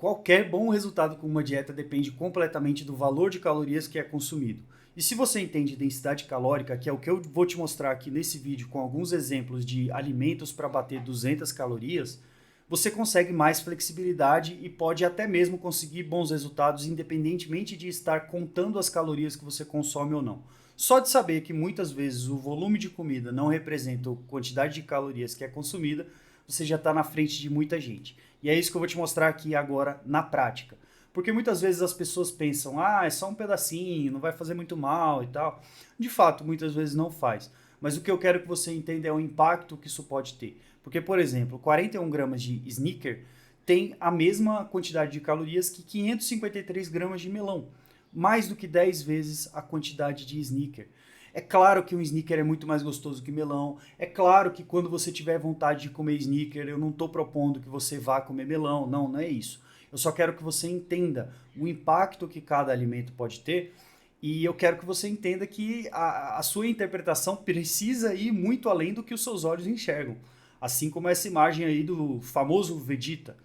Qualquer bom resultado com uma dieta depende completamente do valor de calorias que é consumido. E se você entende densidade calórica, que é o que eu vou te mostrar aqui nesse vídeo com alguns exemplos de alimentos para bater 200 calorias, você consegue mais flexibilidade e pode até mesmo conseguir bons resultados independentemente de estar contando as calorias que você consome ou não. Só de saber que muitas vezes o volume de comida não representa a quantidade de calorias que é consumida, você já está na frente de muita gente. E é isso que eu vou te mostrar aqui agora na prática. Porque muitas vezes as pessoas pensam, é só um pedacinho, não vai fazer muito mal e tal. De fato, muitas vezes não faz. Mas o que eu quero que você entenda é o impacto que isso pode ter. Porque, por exemplo, 41 gramas de Snicker tem a mesma quantidade de calorias que 553 gramas de melão. Mais do que 10 vezes a quantidade de Snicker. É claro que um Snicker é muito mais gostoso que melão. É claro que quando você tiver vontade de comer Snicker, eu não estou propondo que você vá comer melão. Não, não é isso. Eu só quero que você entenda o impacto que cada alimento pode ter e eu quero que você entenda que a sua interpretação precisa ir muito além do que os seus olhos enxergam. Assim como essa imagem aí do famoso Vegeta.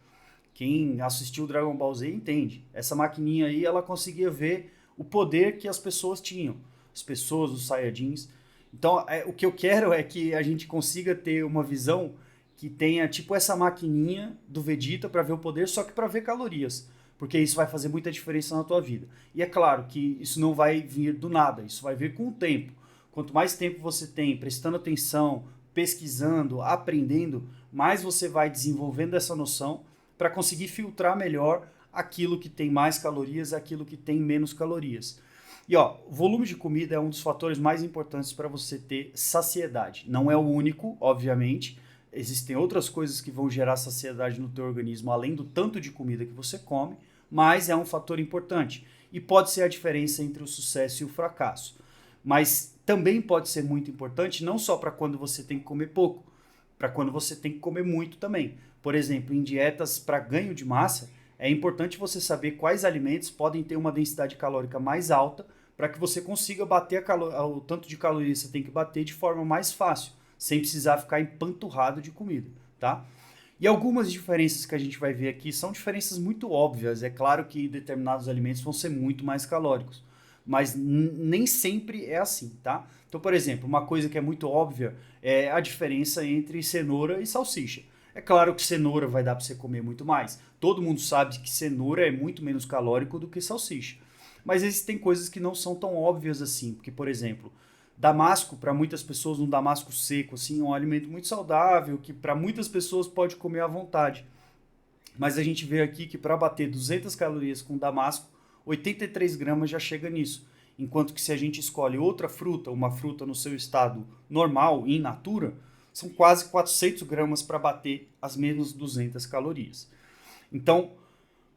Quem assistiu Dragon Ball Z entende. Essa maquininha aí, ela conseguia ver o poder que as pessoas tinham. As pessoas, os Saiyajins. Então, o que eu quero é que a gente consiga ter uma visão que tenha tipo essa maquininha do Vegeta para ver o poder, só que para ver calorias. Porque isso vai fazer muita diferença na tua vida. E é claro que isso não vai vir do nada, isso vai vir com o tempo. Quanto mais tempo você tem prestando atenção, pesquisando, aprendendo, mais você vai desenvolvendo essa noção para conseguir filtrar melhor aquilo que tem mais calorias, aquilo que tem menos calorias. E ó, volume de comida é um dos fatores mais importantes para você ter saciedade. Não é o único, obviamente. Existem outras coisas que vão gerar saciedade no teu organismo, além do tanto de comida que você come, mas é um fator importante. E pode ser a diferença entre o sucesso e o fracasso. Mas também pode ser muito importante, não só para quando você tem que comer pouco, para quando você tem que comer muito também. Por exemplo, em dietas para ganho de massa, é importante você saber quais alimentos podem ter uma densidade calórica mais alta para que você consiga bater o tanto de calorias que você tem que bater de forma mais fácil, sem precisar ficar empanturrado de comida, tá? E algumas diferenças que a gente vai ver aqui são diferenças muito óbvias. É claro que determinados alimentos vão ser muito mais calóricos, mas nem sempre é assim, tá? Então, por exemplo, uma coisa que é muito óbvia é a diferença entre cenoura e salsicha. É claro que cenoura vai dar para você comer muito mais. Todo mundo sabe que cenoura é muito menos calórico do que salsicha. Mas existem coisas que não são tão óbvias assim, porque, por exemplo, damasco, para muitas pessoas, um damasco seco assim, é um alimento muito saudável, que para muitas pessoas pode comer à vontade. Mas a gente vê aqui que para bater 200 calorias com damasco, 83 gramas já chega nisso. Enquanto que se a gente escolhe outra fruta, uma fruta no seu estado normal, in natura, são quase 400 gramas para bater as mesmas 200 calorias. Então,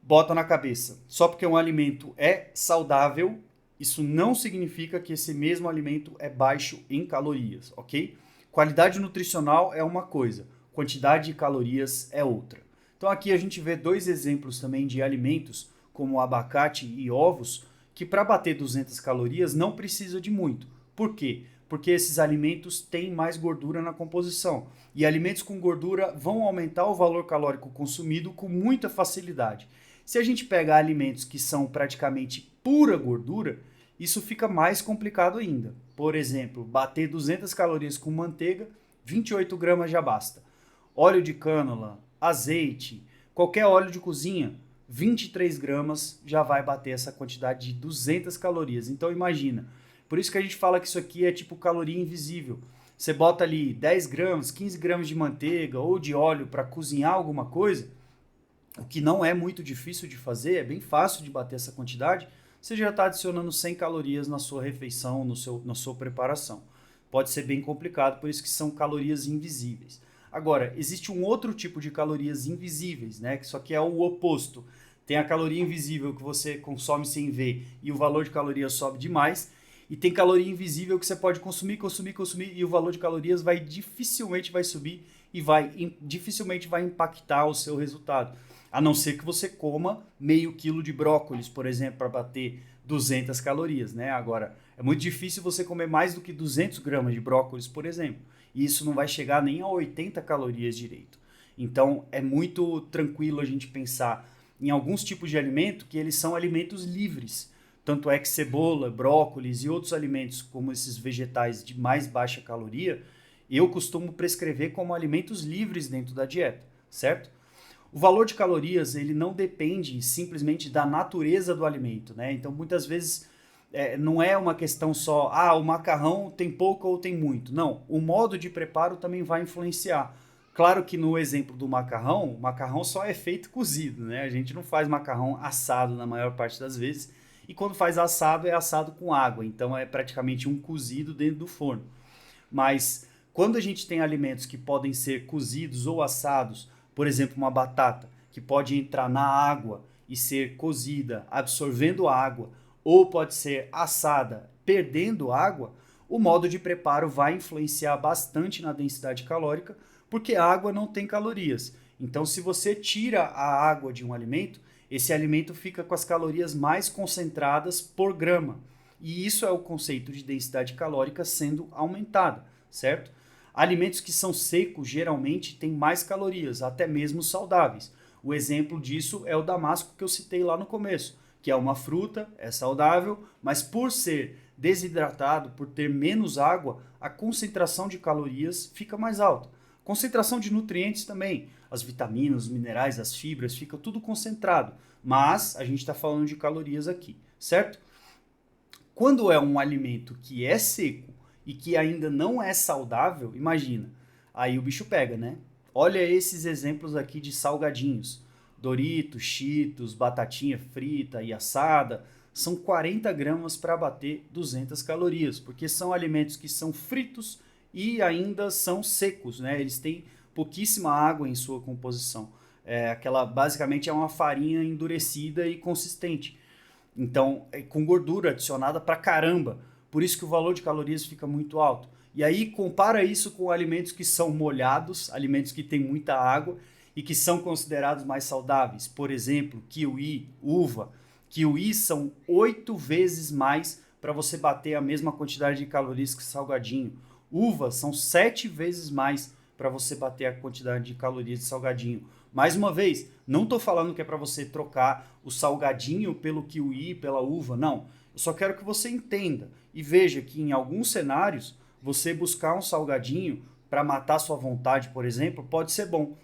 bota na cabeça, só porque um alimento é saudável, isso não significa que esse mesmo alimento é baixo em calorias, ok? Qualidade nutricional é uma coisa, quantidade de calorias é outra. Então aqui a gente vê dois exemplos também de alimentos, como abacate e ovos, que para bater 200 calorias não precisa de muito. Por quê? Porque esses alimentos têm mais gordura na composição. E alimentos com gordura vão aumentar o valor calórico consumido com muita facilidade. Se a gente pega alimentos que são praticamente pura gordura, isso fica mais complicado ainda. Por exemplo, bater 200 calorias com manteiga, 28 gramas já basta. Óleo de cânula, azeite, qualquer óleo de cozinha, 23 gramas já vai bater essa quantidade de 200 calorias. Então imagina, por isso que a gente fala que isso aqui é tipo caloria invisível. Você bota ali 10 gramas, 15 gramas de manteiga ou de óleo para cozinhar alguma coisa, o que não é muito difícil de fazer, é bem fácil de bater essa quantidade, você já está adicionando 100 calorias na sua refeição, na sua preparação. Pode ser bem complicado, por isso que são calorias invisíveis. Agora, existe um outro tipo de calorias invisíveis, né? Que isso aqui é o oposto. Tem a caloria invisível que você consome sem ver e o valor de calorias sobe demais. E tem caloria invisível que você pode consumir e o valor de calorias dificilmente vai subir e dificilmente vai impactar o seu resultado. A não ser que você coma meio quilo de brócolis, por exemplo, para bater 200 calorias, né? Agora, é muito difícil você comer mais do que 200 gramas de brócolis, por exemplo. E isso não vai chegar nem a 80 calorias direito. Então, é muito tranquilo a gente pensar em alguns tipos de alimento que eles são alimentos livres. Tanto é que cebola, brócolis e outros alimentos, como esses vegetais de mais baixa caloria, eu costumo prescrever como alimentos livres dentro da dieta, certo? O valor de calorias, ele não depende simplesmente da natureza do alimento, né? Então, muitas vezes, não é uma questão só, o macarrão tem pouco ou tem muito. Não, o modo de preparo também vai influenciar. Claro que no exemplo do macarrão, o macarrão só é feito cozido, né? A gente não faz macarrão assado na maior parte das vezes, e quando faz assado, é assado com água, então é praticamente um cozido dentro do forno. Mas quando a gente tem alimentos que podem ser cozidos ou assados, por exemplo, uma batata que pode entrar na água e ser cozida, absorvendo água, ou pode ser assada, perdendo água, o modo de preparo vai influenciar bastante na densidade calórica, porque a água não tem calorias. Então, se você tira a água de um alimento, esse alimento fica com as calorias mais concentradas por grama. E isso é o conceito de densidade calórica sendo aumentada, certo? Alimentos que são secos geralmente têm mais calorias, até mesmo saudáveis. O exemplo disso é o damasco que eu citei lá no começo, que é uma fruta, é saudável, mas por ser desidratado, por ter menos água, a concentração de calorias fica mais alta. Concentração de nutrientes também, as vitaminas, os minerais, as fibras, fica tudo concentrado, mas a gente está falando de calorias aqui, certo? Quando é um alimento que é seco e que ainda não é saudável, imagina, aí o bicho pega, né? Olha esses exemplos aqui de salgadinhos. Doritos, Cheetos, batatinha frita e assada, são 40 gramas para bater 200 calorias, porque são alimentos que são fritos e ainda são secos, né? Eles têm pouquíssima água em sua composição. Basicamente é uma farinha endurecida e consistente. Então, com gordura adicionada pra caramba. Por isso que o valor de calorias fica muito alto. E aí compara isso com alimentos que são molhados, alimentos que têm muita água e que são considerados mais saudáveis. Por exemplo, kiwi, uva. Kiwi são 8 vezes mais para você bater a mesma quantidade de calorias que salgadinho. Uva são 7 vezes mais para você bater a quantidade de calorias de salgadinho. Mais uma vez, não estou falando que é para você trocar o salgadinho pelo kiwi, pela uva, não. Eu só quero que você entenda e veja que em alguns cenários, você buscar um salgadinho para matar sua vontade, por exemplo, pode ser bom,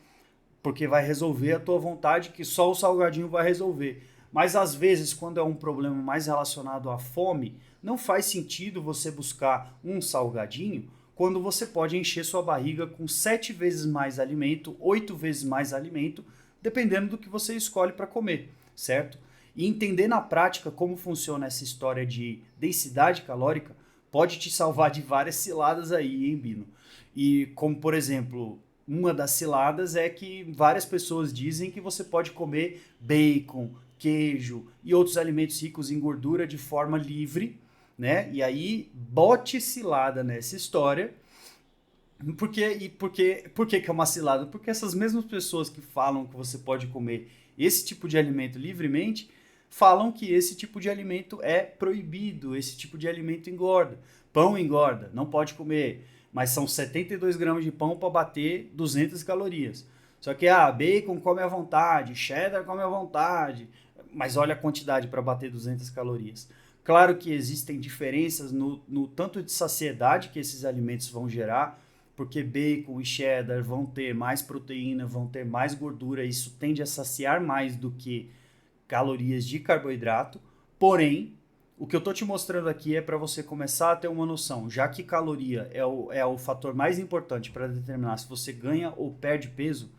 porque vai resolver a tua vontade que só o salgadinho vai resolver. Mas às vezes, quando é um problema mais relacionado à fome, não faz sentido você buscar um salgadinho quando você pode encher sua barriga com 7 vezes mais alimento, 8 vezes mais alimento, dependendo do que você escolhe para comer, certo? E entender na prática como funciona essa história de densidade calórica pode te salvar de várias ciladas aí, hein, Bino? E como, por exemplo, uma das ciladas é que várias pessoas dizem que você pode comer bacon, queijo e outros alimentos ricos em gordura de forma livre, né? E aí, bote cilada nessa história. Por que é uma cilada? Porque essas mesmas pessoas que falam que você pode comer esse tipo de alimento livremente, falam que esse tipo de alimento é proibido, esse tipo de alimento engorda. Pão engorda, não pode comer, mas são 72 gramas de pão para bater 200 calorias. Só que, bacon come à vontade, cheddar come à vontade, mas olha a quantidade para bater 200 calorias. Claro que existem diferenças no tanto de saciedade que esses alimentos vão gerar, porque bacon e cheddar vão ter mais proteína, vão ter mais gordura, isso tende a saciar mais do que calorias de carboidrato. Porém, o que eu estou te mostrando aqui é para você começar a ter uma noção, já que caloria é o fator mais importante para determinar se você ganha ou perde peso.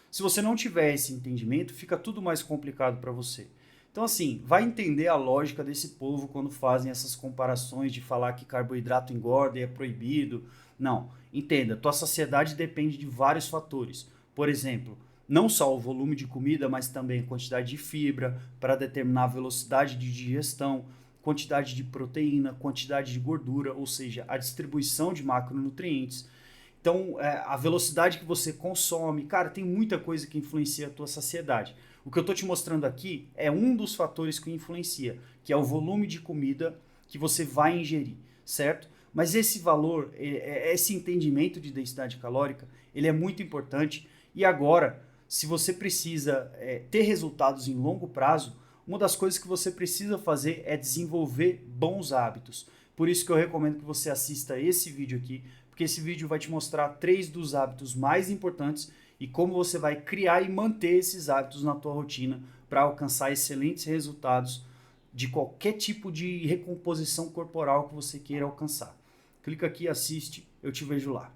Se você não tiver esse entendimento, fica tudo mais complicado para você. Então, assim, vai entender a lógica desse povo quando fazem essas comparações de falar que carboidrato engorda e é proibido. Não, entenda, tua saciedade depende de vários fatores. Por exemplo, não só o volume de comida, mas também a quantidade de fibra para determinar a velocidade de digestão, quantidade de proteína, quantidade de gordura, ou seja, a distribuição de macronutrientes. Então, a velocidade que você consome, cara, tem muita coisa que influencia a tua saciedade. O que eu estou te mostrando aqui é um dos fatores que influencia, que é o volume de comida que você vai ingerir, certo? Mas esse valor, esse entendimento de densidade calórica, ele é muito importante. E agora, se você precisa ter resultados em longo prazo, uma das coisas que você precisa fazer é desenvolver bons hábitos. Por isso que eu recomendo que você assista esse vídeo aqui, porque esse vídeo vai te mostrar 3 dos hábitos mais importantes e como você vai criar e manter esses hábitos na tua rotina para alcançar excelentes resultados de qualquer tipo de recomposição corporal que você queira alcançar. Clica aqui, assiste, eu te vejo lá.